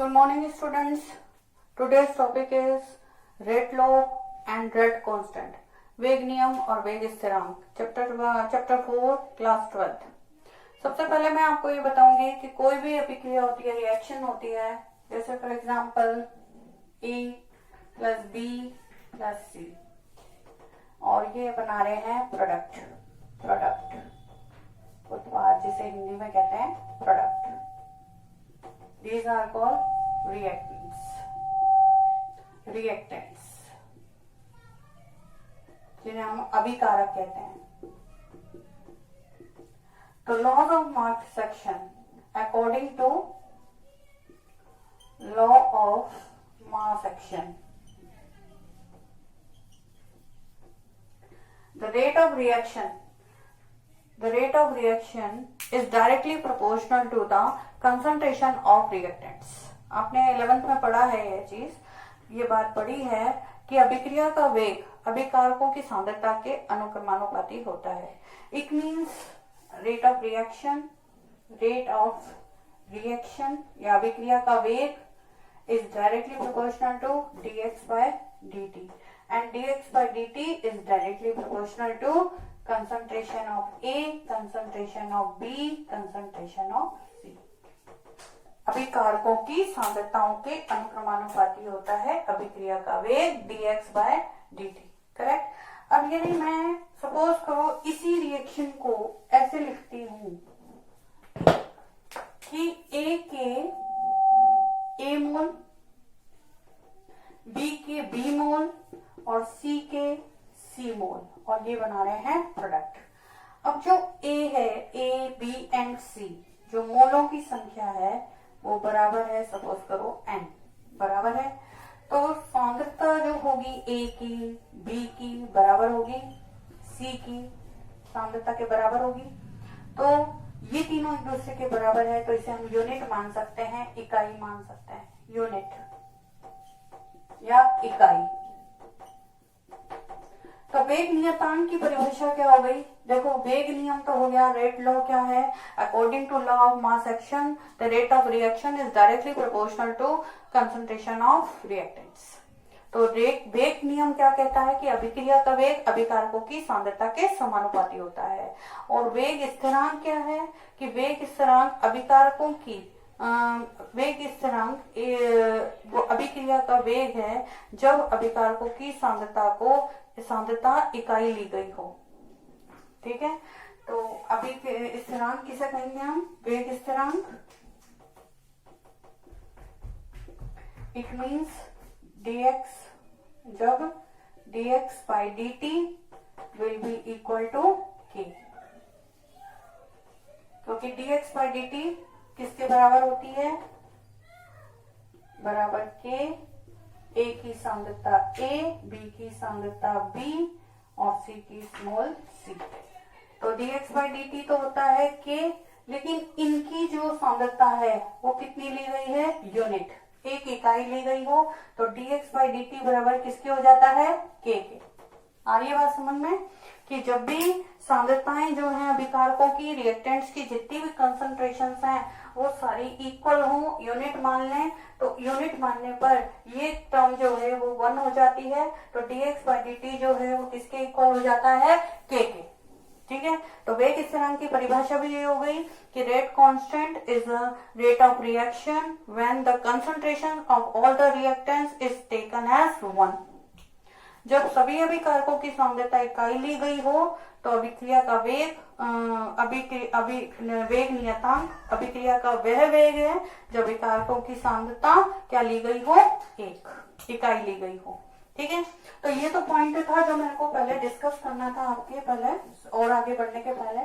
Good morning, students. Today's topic is rate law and rate constant. वेग नियम और वेग स्थिरांक, चैप्टर 4, क्लास 12। सबसे पहले मैं आपको ये बताऊंगी कि कोई भी अभिक्रिया होती है, रिएक्शन होती है, जैसे for example A plus B plus C, और ये बना रहे हैं प्रोडक्ट उत्पाद, जिसे हिंदी में कहते हैं product. These are called reactants, जिन्हें हम अभिकारक कहते हैं। तो laws of mass action, according to law of mass action, the rate of reaction is directly proportional to the concentration of reactants। आपने 11th में पढ़ा है ये बात पढ़ी है कि अभिक्रिया का वेग अभिकारकों की सांद्रता के अनुक्रमानुपाती होता है। It means rate of reaction या अभिक्रिया का वेग is directly proportional to dx by dt, and dx by dt is directly proportional to concentration of A, concentration of B, concentration of C। अभिकारकों की सांद्रताओं के अनुक्रमानुपाती होता है अभिक्रिया का वेग dx by dt। करेक्ट। अब यदि मैं सपोज करो इसी रिएक्शन को ऐसे लिखती हूं कि A के A मोल, B के B मोल और C के C मोल, और ये बना रहे हैं प्रोडक्ट। अब जो A है, A, B एंड C, जो मोलों की संख्या है वो बराबर है, सपोज करो n बराबर है, तो सांद्रता जो होगी A की, B की बराबर होगी C की सांद्रता के बराबर होगी। तो ये तीनों एक दूसरे के बराबर है, तो इसे हम यूनिट मान सकते हैं, इकाई मान सकते हैं, यूनिट या इकाई। तो वेग नियतांक की परिभाषा क्या हो गई? देखो, वेग नियम तो हो गया, रेट लॉ क्या है? According to law of mass action the rate of reaction is directly proportional to concentration of reactants. तो वेग नियम क्या कहता है कि अभिक्रिया का वेग अभिकारकों की सांद्रता के समानुपाती होता है। और वेग स्थिरांक क्या है कि वेग स्थिरांक अभिकारकों की वेग स्थिरांक वो अभिक्रिया का वेग है जब अभिकारकों की सांद्रता इकाई ली गई हो। ठीक है, तो अभी स्थिरांक किसे कहेंगे हम? वेग स्थिरांक। इट मीन्स dx, जब dx by dt will be equal to k, क्योंकि dx by dt किसके बराबर होती है? बराबर k, A की सांद्रता A, B की सांद्रता B और C की स्मॉल c। तो dx by dt तो होता है k, लेकिन इनकी जो सांद्रता है वो कितनी ली गई है? यूनिट, एक इकाई ली गई हो, तो dx by dt बराबर किसके हो जाता है? k के। आ रही है बात समझ में कि जब भी सांद्रताएं जो हैं अभिकारकों की, रिएक्टेंट्स की जितनी भी कंसंट्रेशंस हैं वो सारी इक्वल हो, यूनिट मान लें, तो यूनिट मानने पर ये टर्म जो है वो 1 हो जाती है, तो dx by dt जो है वो किसके इक्वल हो जाता है? k के। ठीक है, तो वेग स्थिरांक की परिभाषा भी ये हो गई कि rate constant is the rate of reaction when the concentration of all the reactants is taken as 1। जब सभी अभिकारकों की सांद्रता इकाई ली गई हो तो अभिक्रिया का वेग वेग नियतांक अभिक्रिया का वह वेग है जब अभिकारकों की सांद्रता क्या ली गई हो? एक इकाई ली गई हो। ठीक है, तो ये तो पॉइंट था जो मेरे को पहले डिस्कस करना था आपके पहले और आगे बढ़ने के पहले।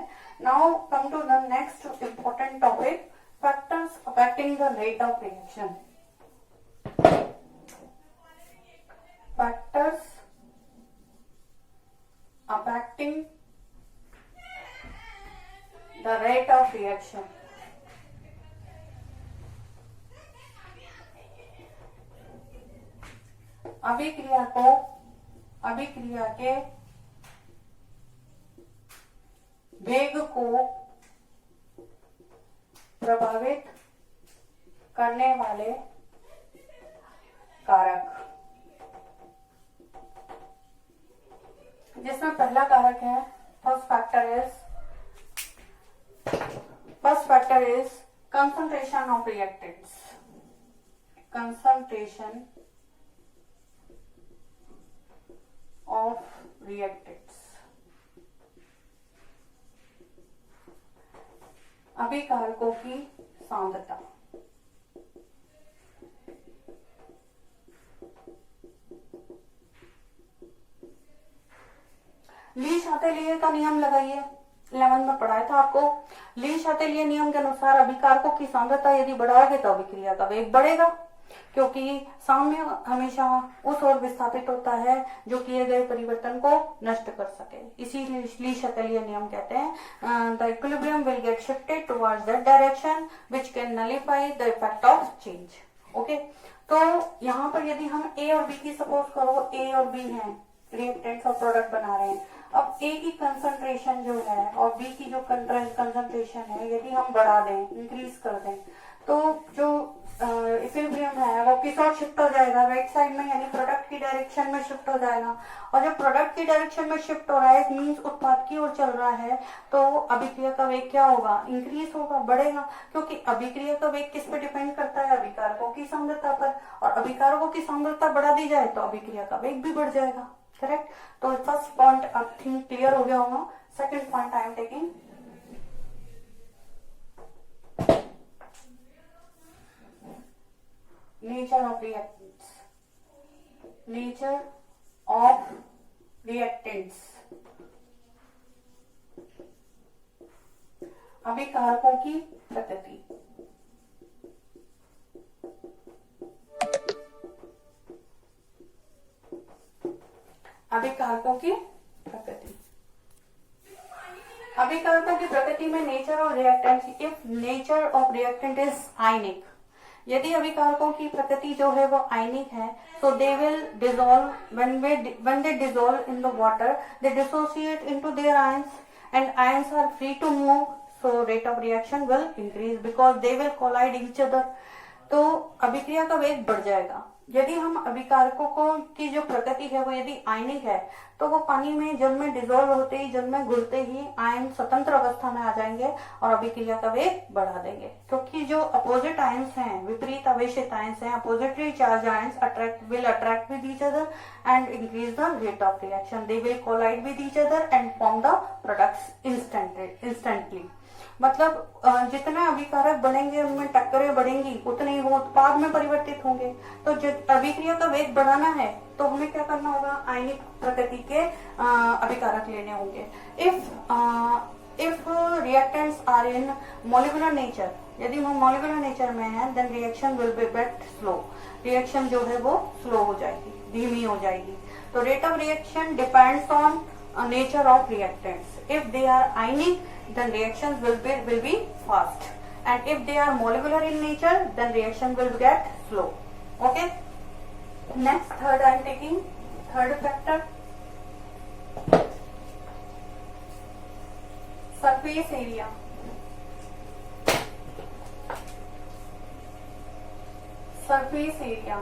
Now come to the next important topic, factors affecting the rate of reaction. Factors affecting the rate of reaction। अभिक्रिया के वेग को प्रभावित करने वाले कारक, जिसमें पहला कारक है first factor is concentration of reactants, concentration of reactants, अभिकारकों की सांद्रता। ली-शातेलियर का नियम लगाइए, 11 में पढ़ाया था आपको। ली-शातेलियर नियम के अनुसार अभिकारकों की सांद्रता यदि बढ़ाओगे तो अभिक्रिया का वेग बढ़ेगा, क्योंकि साम्य हमेशा उस ओर विस्थापित होता है जो किए गए परिवर्तन को नष्ट कर सके। इसीलिए ली-शातेलियर नियम कहते हैं the equilibrium will get shifted towards that direction which can nullify the effect of change. Okay, तो यहाँ पर यदि हम ए और बी की सपोज करो, ए और बी हैं रिएक्टेंट्स और प्रोडक्ट बना रहे हैं। अब ए की कंसंट्रेशन जो है और बी की जो कंसंट्रेशन है यदि हम बढ़ा दें, इंक्रीज कर दें, तो जो इक्विलिब्रियम है वो किस ओर शिफ्ट हो जाएगा, राइट साइड में, यानी प्रोडक्ट की डायरेक्शन में शिफ्ट हो जाएगा। और जब प्रोडक्ट की डायरेक्शन में शिफ्ट हो रहा है मीन्स उत्पाद की ओर चल रहा है, तो अभिक्रिया का वेग क्या होगा, इंक्रीज होगा, बढ़ेगा, क्योंकि अभिक्रिया का वेग किस पे डिपेंड करता है, अभिकारकों की सांद्रता पर। और अभिकारकों की सांद्रता बढ़ा दी जाए तो अभिक्रिया का वेग भी बढ़ जाएगा। करेक्ट। तो first point I think clear हो गया होगा। Second point I am taking nature of reactants, nature of reactants, अभिकारकों की प्रकृति। अभिकारकों की प्रकृति, अभिकारकों की प्रकृति में nature of reactant, if nature of reactant is ionic, यदि अभिकारकों की प्रकृति जो है वो आयनिक है, so they will dissolve when they dissolve in the water, they dissociate into their ions and ions are free to move, so rate of reaction will increase because they will collide each other। तो अभिक्रिया का वेग बढ़ जाएगा। यदि हम अभिकारकों को की जो प्रकृति है वो यदि आयनिक है, तो वो पानी में जल में डिजोल्व होते ही, जल में घुलते ही आयन स्वतंत्र अवस्था में आ जाएंगे और अभिक्रिया का वेग बढ़ा देंगे, क्योंकि जो अपोजिट आयंस हैं, विपरीत आवेशित आयंस हैं, oppositely charge ions will attract with each other and increase the rate of reaction, they will collide with each other and form the products instantly. मतलब जितने अभिकारक बनेंगे उनमें टक्करें बढ़ेंगी, उतने ही वो उत्पाद में परिवर्तित होंगे। तो अभिक्रिया का वेग बढ़ाना है तो हमें क्या करना होगा, आयनिक प्रकृति के अभिकारक लेने होंगे। If reactants are in molecular nature, यदि वो मॉलिक्यूलर नेचर में है, then reaction will be bit slow, reaction जो है वो स्लो हो जाएगी, धीमी हो जाएगी। तो rate of reaction depends on nature of reactants. If they are ionic then reactions will be fast, and if they are molecular in nature then reaction will get slow. Okay, next third I am taking third factor, surface area, surface area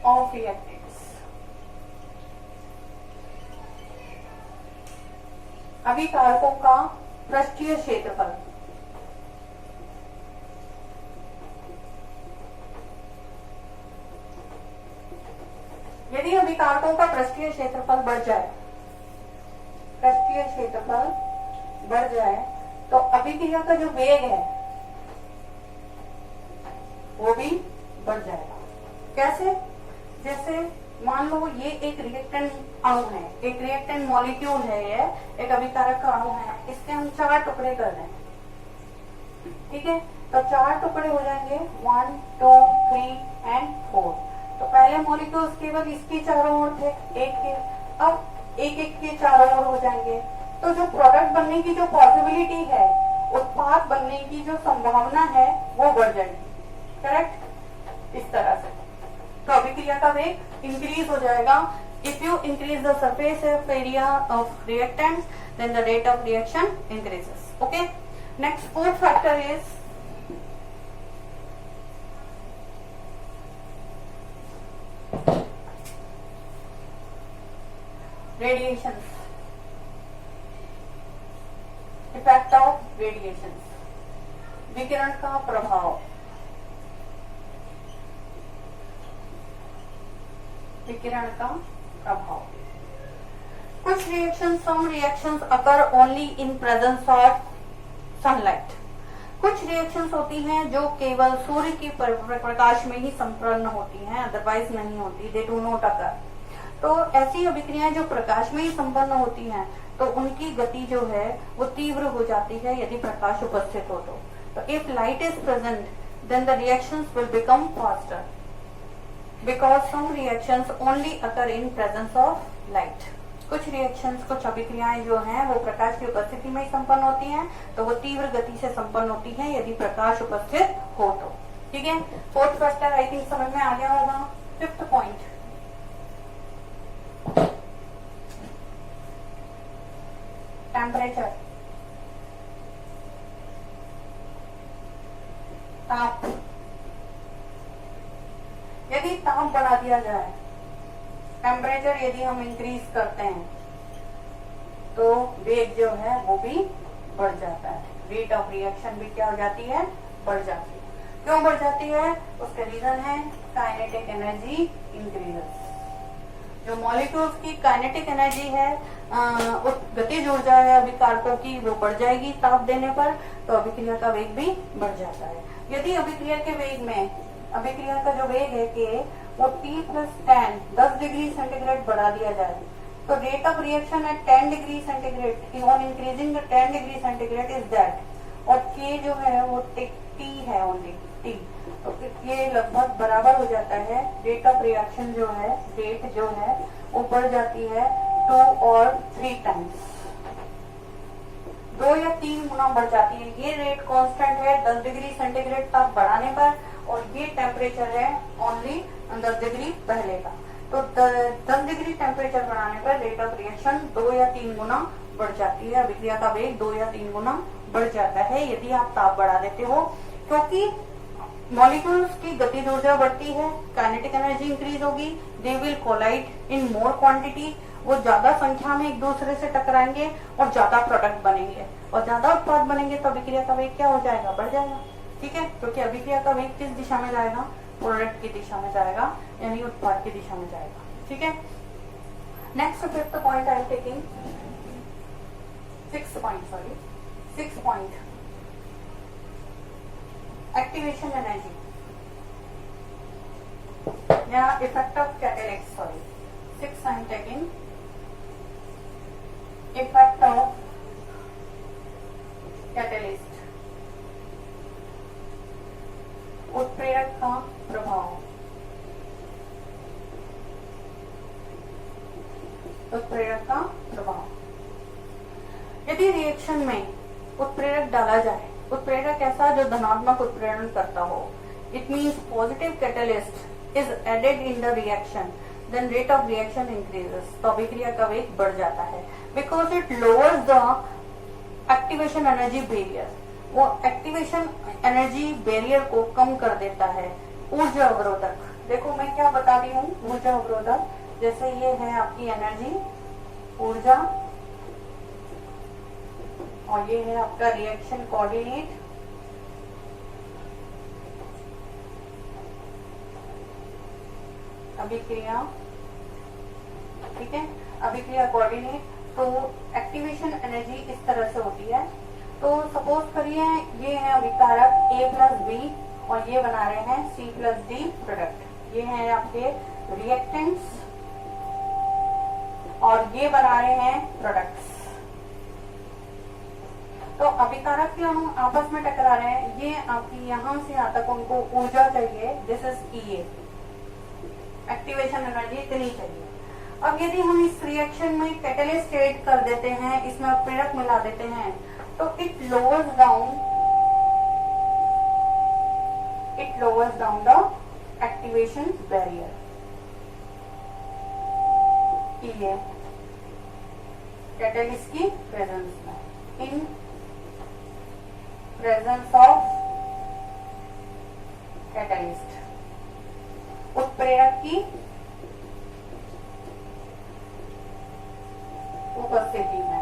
of reactants, अभिकारकों का पृष्ठीय क्षेत्रफल। यदि अभिकारकों का पृष्ठीय क्षेत्रफल बढ़ जाए, पृष्ठीय क्षेत्रफल बढ़ जाए तो अभिक्रिया का जो वेग है वो भी बढ़ जाएगा। कैसे? जैसे मान लो ये एक रिएक्टेंट अणु है, एक रिएक्टेंट मॉलिक्यूल है, ये एक अभिकारक का अणु है, इसके हम 4 टुकड़े कर रहे हैं, ठीक है। तो 4 टुकड़े हो जाएंगे 1 2 3 एंड 4। तो पहले मॉलिक्यूल्स केवल इसके चारों ओर थे, एक के, अब एक एक के चारों ओर हो जाएंगे। तो जो प्रोडक्ट बनने की जो पॉसिबिलिटी है, उत्पाद बनने की जो संभावना है वो बढ़ जाएगी। करेक्ट, इस तरह से तो अभिक्रिया का वेग इंक्रीज हो जाएगा। If you increase the surface area of reactant then the rate of reaction increases. Okay, next fourth factor is radiation, effect of radiation, विकिरण का प्रभाव, विकिरण का प्रभाव। कुछ reaction, some reactions occur only in presence of sunlight. कुछ reactions होती हैं जो केवल सूर्य की प्रकाश में ही संपन्न होती हैं, अदरवाइज नहीं होती, दे डू नॉट अकर। तो ऐसी अभिक्रियाएं जो प्रकाश में ही संपन्न होती हैं, तो उनकी गति जो है वो तीव्र हो जाती है यदि प्रकाश उपस्थित हो तो if light is present then the reactions will become faster because some reactions only occur in presence of light. कुछ रिएक्शंस, कुछ अभिक्रियाएं जो हैं वो प्रकाश की उपस्थिति में ही संपन्न होती हैं, तो वो तीव्र गति से संपन्न होती हैं यदि प्रकाश उपस्थित हो तो। ठीक है, फोर्थ फैक्टर आई थिंक समझ में आ गया होगा। फिफ्थ पॉइंट, टेम्परेचर, ताप। यदि ताप बढ़ा दिया जाए, टेम्परेचर यदि हम इंक्रीज करते हैं, तो वेग जो है वो भी बढ़ जाता है, रेट ऑफ रिएक्शन भी क्या हो जाती है, बढ़ जाती है। क्यों बढ़ जाती है? उसका रीजन है काइनेटिक एनर्जी इंक्रीजेस। जो मॉलिक्यूल्स की काइनेटिक एनर्जी है, गतिज ऊर्जा है अभिकारकों की, वो बढ़ जाएगी ताप देने पर, तो अभिक्रिया का वेग भी बढ़ जाता है। यदि अभिक्रिया के वेग में, अभिक्रिया का जो वेग है कि वो T+10 10 डिग्री सेंटीग्रेड बढ़ा दिया जाए, तो rate of reaction at 10 degree centigrade on increasing 10 degree centigrade is that, और K जो है वो T है, ओनली T, तो ये लगभग बराबर हो जाता है। रेट ऑफ रिएक्शन जो है, रेट जो है वो बढ़ जाती है 2 और 3 टाइम्स, 2 या 3 गुना बढ़ जाती है। ये रेट कांस्टेंट है 10 डिग्री सेंटीग्रेड ताप बढ़ाने पर, और ये टेम्परेचर है ओनली 10 डिग्री पहले का। तो 10 डिग्री टेम्परेचर बढ़ाने पर रेट ऑफ रिएक्शन 2 या 3 गुना बढ़ जाती है, अभिक्रिया का वेग 2 या 3 गुना बढ़ जाता है यदि आप ताप बढ़ा देते हो, क्योंकि मॉलिक्यूल्स की गतिज ऊर्जा बढ़ती है, काइनेटिक एनर्जी इंक्रीज होगी, they will collide in more quantity, वो ज्यादा संख्या में एक दूसरे से टकराएंगे और ज्यादा प्रोडक्ट बनेंगे, और ज्यादा उत्पाद बनेंगे तो अभिक्रिया का वेग क्या हो जाएगा, बढ़ जाएगा। ठीक है, क्योंकि अभिक्रिया का वेग किस दिशा में जाएगा, प्रोडक्ट की दिशा में जाएगा, यानी उत्पाद की दिशा में जाएगा। ठीक है, next fifth point I am taking, six point, activation energy या effect of catalyst. Sorry, 6 I am taking effect of catalyst, उत्प्रेरक का प्रभाव, उत्प्रेरक का प्रभाव। यदि रिएक्शन में उत्प्रेरक डाला जाए, उत्प्रेरक ऐसा जो धनात्मक उत्प्रेरण करता हो, it means positive catalyst is added in the reaction, then rate of reaction increases, तो अभिक्रिया का वेग बढ़ जाता है, because it lowers the activation energy barrier, वो एक्टिवेशन एनर्जी बैरियर को कम कर देता है। ऊर्जा अवरोधक, देखो मैं क्या बता रही हूँ, ऊर्जा अवरोधक, जैसे ये है आपकी एनर्जी, ऊर्जा, और ये है आपका रिएक्शन कोऑर्डिनेट, अभिक्रिया। ठीक है, अभिक्रिया कोऑर्डिनेट, तो एक्टिवेशन एनर्जी इस तरह से होती है। तो सपोज करिए ये है अभिकारक A+B, और ये बना रहे हैं C+D प्रोडक्ट, ये हैं आपके रिएक्टेंट्स, और ये बना रहे हैं प्रोडक्ट्स। तो अभिकारक के अणु आपस में टकरा रहे हैं, ये आपकी यहां से यहां तक उनको ऊर्जा चाहिए, this is EA, activation energy इतनी चाहिए। अब यदि हम इस रिएक्शन में कैटालिस्ट ऐड कर देते हैं, इसमें उत्प्रेरक मिला देते हैं, तो it lowers down the activation barrier, EA, catalyst की प्रेजेंस में, इन प्रेजेंस ऑफ कैटालिस्ट, उत्प्रेरक की अनुपस्थिति में।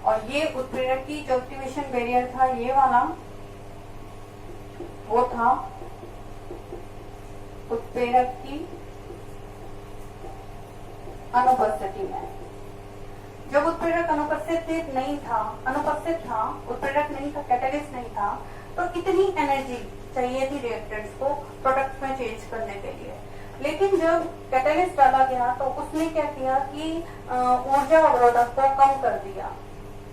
और ये उत्प्रेरक की जो एक्टिवेशन बैरियर था ये वाला, वो था उत्प्रेरक की अनुपस्थिति में। जब उत्प्रेरक अनुपस्थित था, उत्प्रेरक नहीं था, कैटलिस्ट नहीं था, तो इतनी एनर्जी चाहिए थी रिएक्टेंट्स को प्रोडक्ट में चेंज करने के लिए। लेकिन जब कैटलिस्ट डाला गया तो उसने क्या किया कि ऊर्जा अवरोधक को कम कर दिया।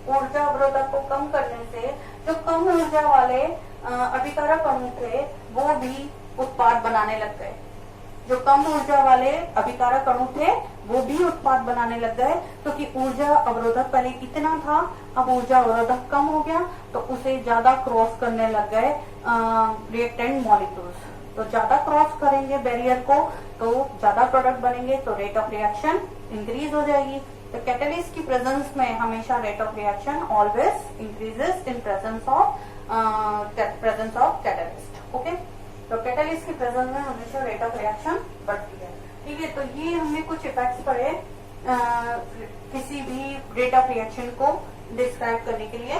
ऊर्जा अवरोधक को कम करने से जो कम ऊर्जा वाले अभिकारक अणु थे वो भी उत्पाद बनाने लग गए। जो कम ऊर्जा वाले अभिकारक अणु थे वो भी उत्पाद बनाने लग गए, क्योंकि ऊर्जा अवरोधक पहले इतना था, अब ऊर्जा अवरोधक कम हो गया तो उसे ज्यादा क्रॉस करने लग गए रिएक्टेंट मॉलिक्यूल्स। तो ज्यादा क्रॉस करेंगे बैरियर को तो ज्यादा प्रोडक्ट बनेंगे, तो रेट ऑफ रिएक्शन इंक्रीज हो जाएगी। तो कैटलिस्ट की प्रेजेंस में हमेशा rate of reaction always increases in presence of catalyst. Okay, तो कैटलिस्ट की प्रेजेंस में हमेशा रेट ऑफ रिएक्शन बढ़ती है। ठीक है, तो ये हमने कुछ इफेक्ट्स पढ़े किसी भी रेट ऑफ रिएक्शन को डिस्क्राइब करने के लिए।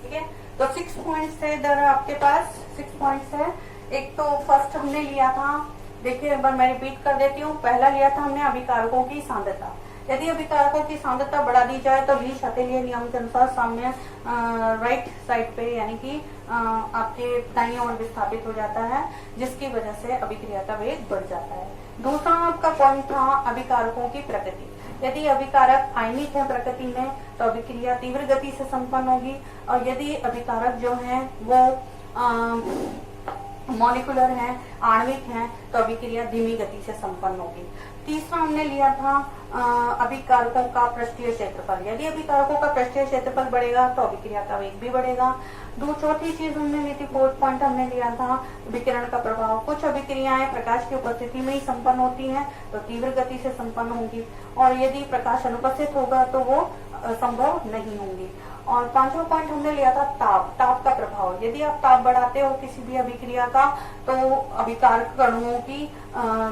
ठीक है, तो 6 पॉइंट्स थे इधर आपके पास, 6 पॉइंट्स है। एक तो फर्स्ट हमने लिया था, देखिए एक बार मैं रिपीट कर देती हूँ। पहला लिया था हमने अभिकारकों की सांद्रता। यदि अभिकारकों की सांद्रता बढ़ा दी जाए तो ली शातिलिय नियम के अनुसार साम्य राइट साइड पे यानी कि आपके दाईं ओर विस्थापित हो जाता है, जिसकी वजह से अभिक्रिया का वेग बढ़ जाता है। दूसरा आपका पॉइंट था अभिकारकों की प्रकृति। यदि अभिकारक आयनिक है प्रकृति में तो अभिक्रिया तीव्र गति से संपन्न होगी, और यदि अभिकारक जो है वो मॉलिक्यूलर है, आणविक है, तो अभिक्रिया धीमी गति से संपन्न होगी। तीसरा हमने लिया था अभिकारकों का पृष्ठीय क्षेत्रफल। यदि अभिकारकों का पृष्ठीय क्षेत्रफल बढ़ेगा तो अभिक्रिया का वेग भी बढ़ेगा। चौथी चीज हमने ली थी, 4th पॉइंट हमने लिया था विकिरण का प्रभाव। कुछ अभिक्रियाएं प्रकाश की उपस्थिति में ही संपन्न होती हैं तो तीव्र गति से संपन्न होंगी, और यदि प्रकाश अनुपस्थित होगा तो वो संभव नहीं होंगी। और 5वां पॉइंट हमने लिया था ताप का प्रभाव। यदि आप ताप बढ़ाते हो किसी भी अभिक्रिया का तो अभिकारक अणुओं की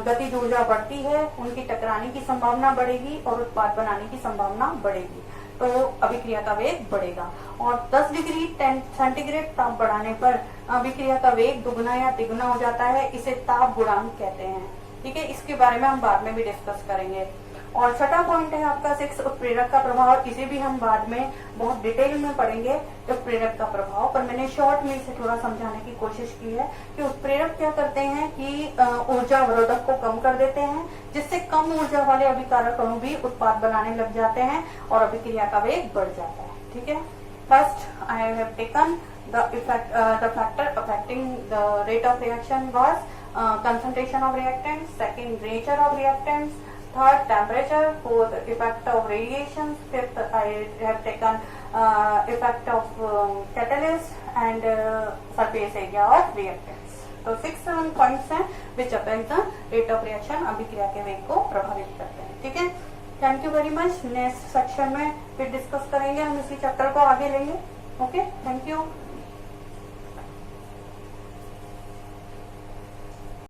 गतिज ऊर्जा बढ़ती है, उनकी टकराने की संभावना बढ़ेगी और उत्पाद बनाने की संभावना बढ़ेगी, तो अभिक्रिया का वेग बढ़ेगा। और 10 डिग्री सेंटीग्रेड ताप बढ़ाने पर अभिक्रिया का वेग दुगना या तिगुना हो जाता है, इसे ताप गुणांक कहते हैं। ठीक है, इसके बारे में हम बाद में भी डिस्कस करेंगे। और छठा पॉइंट है आपका 6 उत्प्रेरक का प्रभाव। इसे भी हम बाद में बहुत डिटेल में पढ़ेंगे उत्प्रेरक का प्रभाव, पर मैंने शॉर्ट में इसे थोड़ा समझाने की कोशिश की है कि उत्प्रेरक क्या करते हैं कि ऊर्जा अवरोधक को कम कर देते हैं, जिससे कम ऊर्जा वाले अभिकारक अणु भी उत्पाद बनाने लग जाते हैं और अभिक्रिया का वेग बढ़ जाता है। ठीक है, first I have taken the factor affecting the rate of reaction was concentration of reactants, second nature of reactants, third temperature, fourth effect of radiations, fifth I have taken effect of catalyst and surface area of reactants. तो 6-7 points हैं which affect the rate of reaction, अभिक्रिया के वेग को प्रभावित करते हैं। ठीक है, thank you very much. Next section में फिर डिस्कस करेंगे, हम इसी चैप्टर को आगे लेंगे। Okay, thank you.